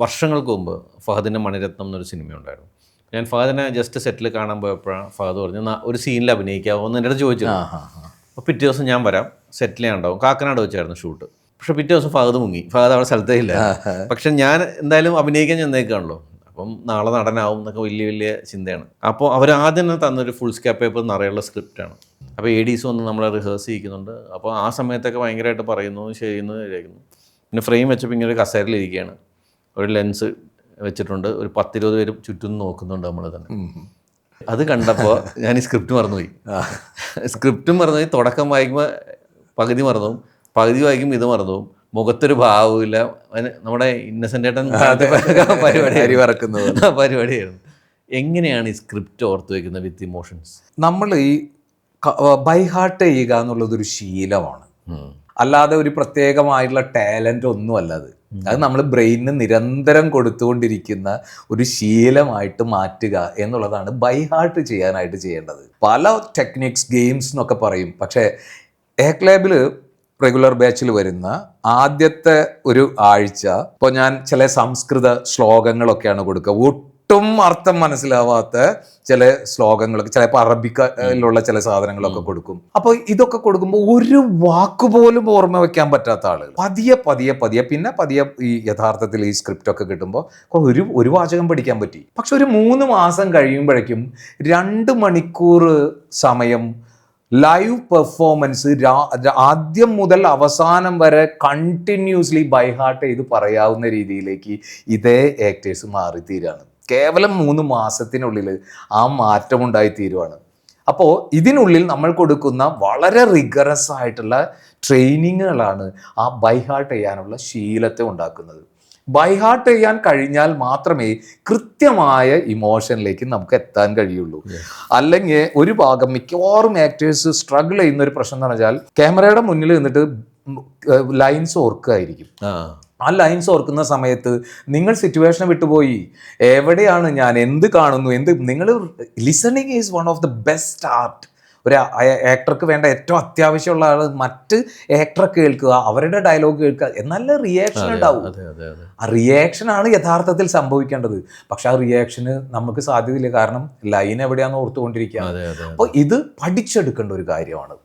വർഷങ്ങൾക്ക് മുമ്പ് ഫഹദിൻ്റെ മണിരത്നം എന്നൊരു സിനിമയുണ്ടായിരുന്നു. ഞാൻ ഫഹദിനെ ജസ്റ്റ് സെറ്റിൽ കാണാൻ പോയപ്പോഴാണ് ഫഹദ് പറഞ്ഞു ഒരു സീനിൽ അഭിനയിക്കാമോ എന്ന് എൻ്റെ അടുത്ത് ചോദിച്ചത്. അപ്പോൾ പിറ്റേ ദിവസം ഞാൻ വരാം, സെറ്റിൽ ഞാൻ ഉണ്ടാവും. കാക്കനാട് വെച്ചായിരുന്നു ഷൂട്ട്. പക്ഷേ പിറ്റേ ദിവസം ഫഹദ് മുങ്ങി. ഫഹദ് അവിടെ സ്ഥലത്തേ ഇല്ല. പക്ഷെ ഞാൻ എന്തായാലും അഭിനയിക്കാൻ ചെന്നേക്കാണല്ലോ, അപ്പം നാളെ നടനാവും എന്നൊക്കെ വലിയ ചിന്തയാണ്. അപ്പോൾ അവർ ആദ്യം തന്നൊരു ഫുൾ സ്കാപ്പ് പേപ്പർ നിറയുള്ള സ്ക്രിപ്റ്റാണ്. അപ്പോൾ ADs വന്ന് നമ്മളെ റിഹേഴ്സ് ചെയ്യിക്കുന്നുണ്ട്. അപ്പോൾ ആ സമയത്തൊക്കെ ഭയങ്കരമായിട്ട് പറയുന്നു, ചെയ്യുന്നു, കേൾക്കുന്നു. പിന്നെ ഫ്രെയിം വെച്ചപ്പോൾ ഇങ്ങനെ ഒരു കസേരയിലിരിക്കുകയാണ്, ഒരു ലെൻസ് വെച്ചിട്ടുണ്ട്, ഒരു 10-20 പേരും ചുറ്റും നോക്കുന്നുണ്ട് നമ്മൾ തന്നെ. അത് കണ്ടപ്പോൾ ഞാൻ ഈ സ്ക്രിപ്റ്റ് മറന്നുപോയി. സ്ക്രിപ്റ്റും മറന്നുപോയി, തുടക്കം വായിക്കുമ്പോൾ പകുതി മറന്നു, പകുതി വായിക്കുമ്പോൾ ഇത് മറന്നു, മുഖത്തൊരു ഭാവമില്ല. നമ്മുടെ ഇന്നസെൻ്റ് ഏട്ടൻ പരിപാടിയായിരുന്നു. എങ്ങനെയാണ് ഈ സ്ക്രിപ്റ്റ് ഓർത്ത് വയ്ക്കുന്നത് വിത്ത് ഇമോഷൻസ്? നമ്മൾ ഈ ബൈ ഹാർട്ട് ചെയ്യുക എന്നുള്ളതൊരു ശീലമാണ്, അല്ലാതെ ഒരു പ്രത്യേകമായിട്ടുള്ള ടാലൻ്റ് ഒന്നുമല്ല അത്. അത് നമ്മൾ ബ്രെയിനിന് നിരന്തരം കൊടുത്തുകൊണ്ടിരിക്കുന്ന ഒരു ശീലമായിട്ട് മാറ്റുക എന്നുള്ളതാണ് ബൈ ഹാർട്ട് ചെയ്യാനായിട്ട് ചെയ്യേണ്ടത്. പല ടെക്നിക്സ്, ഗെയിംസ് എന്നൊക്കെ പറയും. പക്ഷേ ലാബിൽ റെഗുലർ ബാച്ചിൽ വരുന്ന ആദ്യത്തെ ഒരു ആഴ്ച ഇപ്പോൾ ഞാൻ ചില സംസ്കൃത ശ്ലോകങ്ങളൊക്കെയാണ് കൊടുക്കുക. ഒട്ടും അർത്ഥം മനസ്സിലാവാത്ത ചില ശ്ലോകങ്ങളൊക്കെ, ചിലപ്പോൾ അറബിക്കയിലുള്ള ചില സാധനങ്ങളൊക്കെ കൊടുക്കും. അപ്പോൾ ഇതൊക്കെ കൊടുക്കുമ്പോൾ ഒരു വാക്കുപോലും ഓർമ്മ വെക്കാൻ പറ്റാത്ത ആളുകൾ പിന്നെ പതിയെ ഈ യഥാർത്ഥത്തിൽ ഈ സ്ക്രിപ്റ്റ് ഒക്കെ കിട്ടുമ്പോൾ ഒരു വാചകം പഠിക്കാൻ പറ്റി. പക്ഷെ ഒരു 3 മാസം കഴിയുമ്പോഴേക്കും 2 മണിക്കൂർ സമയം ലൈവ് പെർഫോമൻസ് ആദ്യം മുതൽ അവസാനം വരെ കണ്ടിന്യൂസ്ലി ബൈ ഹാർട്ട് ചെയ്ത് പറയാവുന്ന രീതിയിലേക്ക് ഇതേ ആക്ടേഴ്സ് മാറിത്തീരാണ്. കേവലം 3 മാസത്തിനുള്ളിൽ ആ മാറ്റം ഉണ്ടായിത്തീരുവാണ്. അപ്പോൾ ഇതിനുള്ളിൽ നമ്മൾ കൊടുക്കുന്ന വളരെ റിഗറസ് ആയിട്ടുള്ള ട്രെയിനിങ്ങുകളാണ് ആ ബൈ ഹാർട്ട് ചെയ്യാനുള്ള ശീലത്തെ ഉണ്ടാക്കുന്നത്. ബൈ ഹാർട്ട് ചെയ്യാൻ കഴിഞ്ഞാൽ മാത്രമേ കൃത്യമായ ഇമോഷനിലേക്ക് നമുക്ക് എത്താൻ കഴിയുള്ളൂ. അല്ലെങ്കിൽ ഒരു ഭാഗം മിക്കവാറും ആക്ടേഴ്സ് സ്ട്രഗിൾ ചെയ്യുന്ന ഒരു പ്രശ്നം എന്ന് പറഞ്ഞാൽ ക്യാമറയുടെ മുന്നിൽ നിന്നിട്ട് ലൈൻസ് ഓർക്കുകയായിരിക്കും. ആ ലൈൻസ് ഓർക്കുന്ന സമയത്ത് നിങ്ങൾ സിറ്റുവേഷനെ വിട്ടുപോയി, എവിടെയാണ് ഞാൻ, എന്ത് കാണുന്നു, നിങ്ങൾ listening is one of the best art. ഒരു ആക്ടർക്ക് വേണ്ട ഏറ്റവും അത്യാവശ്യമുള്ള ആൾ മറ്റ് ആക്ടറെ കേൾക്കുക, അവരുടെ ഡയലോഗ് കേൾക്കുക, നല്ല റിയാക്ഷൻ ഉണ്ടാവും. ആ റിയാക്ഷനാണ് യഥാർത്ഥത്തിൽ സംഭവിക്കേണ്ടത്. പക്ഷെ ആ റിയാക്ഷന് നമുക്ക് സാധ്യതയില്ല, കാരണം ലൈൻ എവിടെയാണെന്ന് ഓർത്തുകൊണ്ടിരിക്കുക. അപ്പോൾ ഇത് പഠിച്ചെടുക്കേണ്ട ഒരു കാര്യമാണ്.